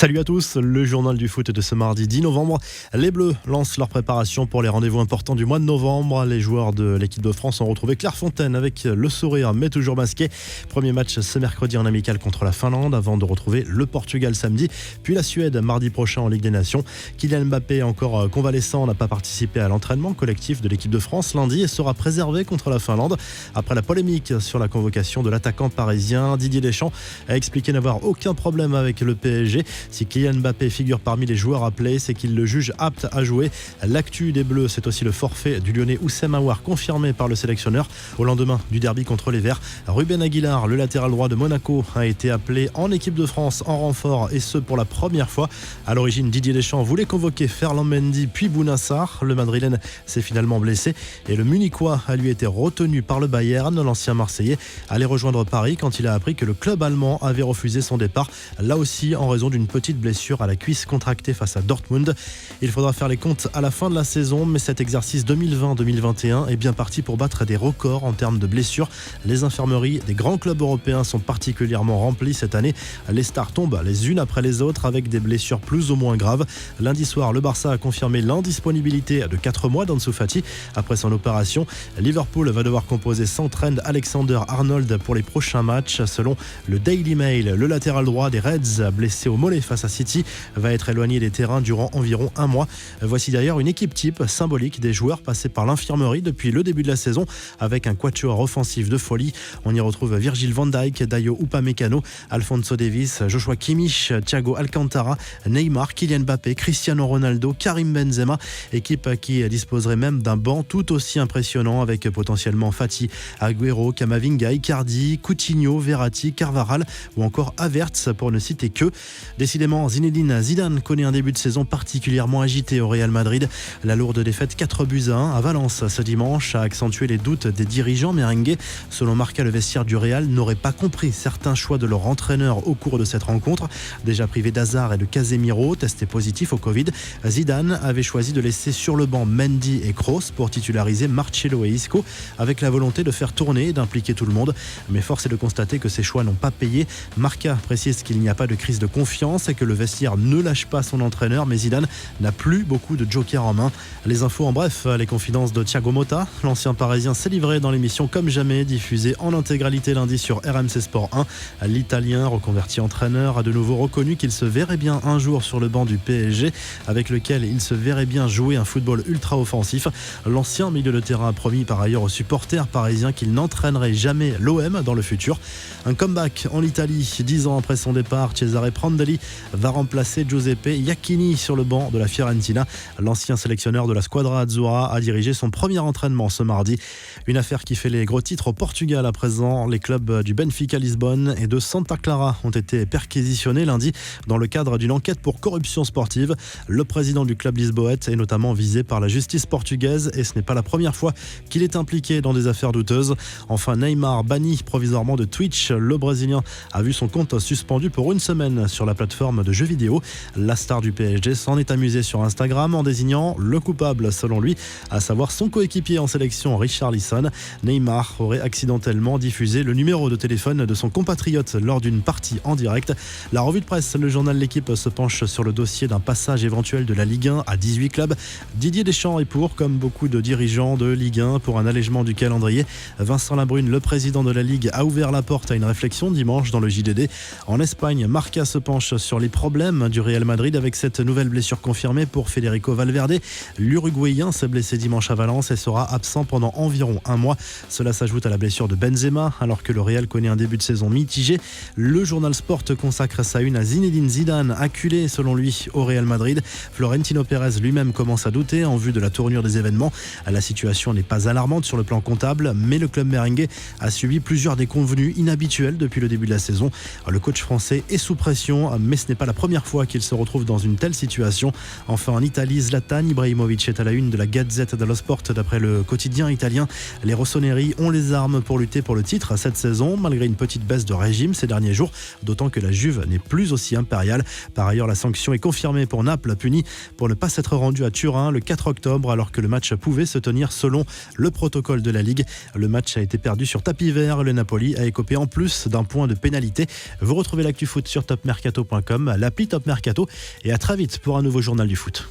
Salut à tous, le journal du foot de ce mardi 10 novembre. Les Bleus lancent leur préparation pour les rendez-vous importants du mois de novembre. Les joueurs de l'équipe de France ont retrouvé Clairefontaine avec le sourire mais toujours masqué. Premier match ce mercredi en amical contre la Finlande avant de retrouver le Portugal samedi, puis la Suède mardi prochain en Ligue des Nations. Kylian Mbappé, encore convalescent, n'a pas participé à l'entraînement collectif de l'équipe de France lundi et sera préservé contre la Finlande. Après la polémique sur la convocation de l'attaquant parisien, Didier Deschamps a expliqué n'avoir aucun problème avec le PSG. Si Kylian Mbappé figure parmi les joueurs appelés, c'est qu'il le juge apte à jouer. L'actu des Bleus, c'est aussi le forfait du Lyonnais Oussem Aouar confirmé par le sélectionneur au lendemain du derby contre les Verts. Ruben Aguilar, le latéral droit de Monaco, a été appelé en équipe de France en renfort et ce pour la première fois. À l'origine, Didier Deschamps voulait convoquer Ferland Mendy puis Bouna Sarr. Le Madrilène s'est finalement blessé et le Munichois a lui été retenu par le Bayern. L'ancien Marseillais allait rejoindre Paris quand il a appris que le club allemand avait refusé son départ, là aussi en raison d'une petite blessure à la cuisse contractée face à Dortmund. Il faudra faire les comptes à la fin de la saison, mais cet exercice 2020-2021 est bien parti pour battre des records en termes de blessures. Les infirmeries des grands clubs européens sont particulièrement remplies cette année. Les stars tombent les unes après les autres avec des blessures plus ou moins graves. Lundi soir, le Barça a confirmé l'indisponibilité de 4 mois d'Ansu Fati après son opération. Liverpool va devoir composer sans Trent Alexander-Arnold pour les prochains matchs. Selon le Daily Mail, le latéral droit des Reds, blessé au mollet face à City, va être éloigné des terrains durant environ un mois. Voici d'ailleurs une équipe type symbolique des joueurs passés par l'infirmerie depuis le début de la saison avec un quatuor offensif de folie. On y retrouve Virgil van Dijk, Dayo Upamecano, Alphonso Davies, Joshua Kimmich, Thiago Alcantara, Neymar, Kylian Mbappé, Cristiano Ronaldo, Karim Benzema. Équipe qui disposerait même d'un banc tout aussi impressionnant avec potentiellement Fati, Agüero, Camavinga, Icardi, Coutinho, Verratti, Carvajal ou encore Havertz pour ne citer que. Décidément, Zinedine Zidane connaît un début de saison particulièrement agité au Real Madrid. La lourde défaite 4-1 à Valence ce dimanche a accentué les doutes des dirigeants merengues. Selon Marca, le vestiaire du Real n'aurait pas compris certains choix de leur entraîneur au cours de cette rencontre. Déjà privé d'Hazard et de Casemiro, testés positifs au Covid, Zidane avait choisi de laisser sur le banc Mendy et Kroos pour titulariser Marcelo et Isco avec la volonté de faire tourner et d'impliquer tout le monde. Mais force est de constater que ces choix n'ont pas payé. Marca précise qu'il n'y a pas de crise de confiance et que le vestiaire ne lâche pas son entraîneur, mais Zidane n'a plus beaucoup de jokers en main. Les infos en bref, les confidences de Thiago Motta. L'ancien parisien s'est livré dans l'émission Comme jamais, diffusée en intégralité lundi sur RMC Sport 1. L'Italien, reconverti entraîneur, a de nouveau reconnu qu'il se verrait bien un jour sur le banc du PSG, avec lequel il se verrait bien jouer un football ultra offensif. L'ancien milieu de terrain a promis par ailleurs aux supporters parisiens qu'il n'entraînerait jamais l'OM dans le futur. Un comeback en Italie, 10 ans après son départ, Cesare Prandelli va remplacer Giuseppe Iachini sur le banc de la Fiorentina. L'ancien sélectionneur de la Squadra Azzurra a dirigé son premier entraînement ce mardi. Une affaire qui fait les gros titres au Portugal à présent. Les clubs du Benfica Lisbonne et de Santa Clara ont été perquisitionnés lundi dans le cadre d'une enquête pour corruption sportive. Le président du club lisboète est notamment visé par la justice portugaise et ce n'est pas la première fois qu'il est impliqué dans des affaires douteuses. Enfin, Neymar banni provisoirement de Twitch. Le Brésilien a vu son compte suspendu pour une semaine sur la plateforme de jeux vidéo. La star du PSG s'en est amusée sur Instagram en désignant le coupable selon lui, à savoir son coéquipier en sélection Richarlison. Neymar aurait accidentellement diffusé le numéro de téléphone de son compatriote lors d'une partie en direct. La revue de presse, le journal L'Équipe se penche sur le dossier d'un passage éventuel de la Ligue 1 à 18 clubs. Didier Deschamps est pour, comme beaucoup de dirigeants de Ligue 1, pour un allègement du calendrier. Vincent Labrune, le président de la Ligue, a ouvert la porte à une réflexion dimanche dans le JDD. En Espagne, Marca se penche sur les problèmes du Real Madrid avec cette nouvelle blessure confirmée pour Federico Valverde. L'Uruguayen s'est blessé dimanche à Valence et sera absent pendant environ un mois. Cela s'ajoute à la blessure de Benzema alors que le Real connaît un début de saison mitigé. Le journal Sport consacre sa une à Zinedine Zidane, acculé selon lui au Real Madrid. Florentino Pérez lui-même commence à douter en vue de la tournure des événements. La situation n'est pas alarmante sur le plan comptable, mais le club merengue a subi plusieurs déconvenues inhabituelles depuis le début de la saison. Le coach français est sous pression, mais ce n'est pas la première fois qu'il se retrouve dans une telle situation. Enfin, en Italie, Zlatan Ibrahimovic est à la une de la Gazzetta dello Sport. D'après le quotidien italien, les rossoneri ont les armes pour lutter pour le titre cette saison, malgré une petite baisse de régime ces derniers jours, d'autant que la Juve n'est plus aussi impériale. Par ailleurs, la sanction est confirmée pour Naples, puni pour ne pas s'être rendu à Turin le 4 octobre, alors que le match pouvait se tenir selon le protocole de la Ligue. Le match a été perdu sur tapis vert. Le Napoli a écopé en plus d'un point de pénalité. Vous retrouvez l'actu foot sur topmercato.com. radioscoop.com, l'appli Top Mercato. Et à très vite pour un nouveau journal du foot.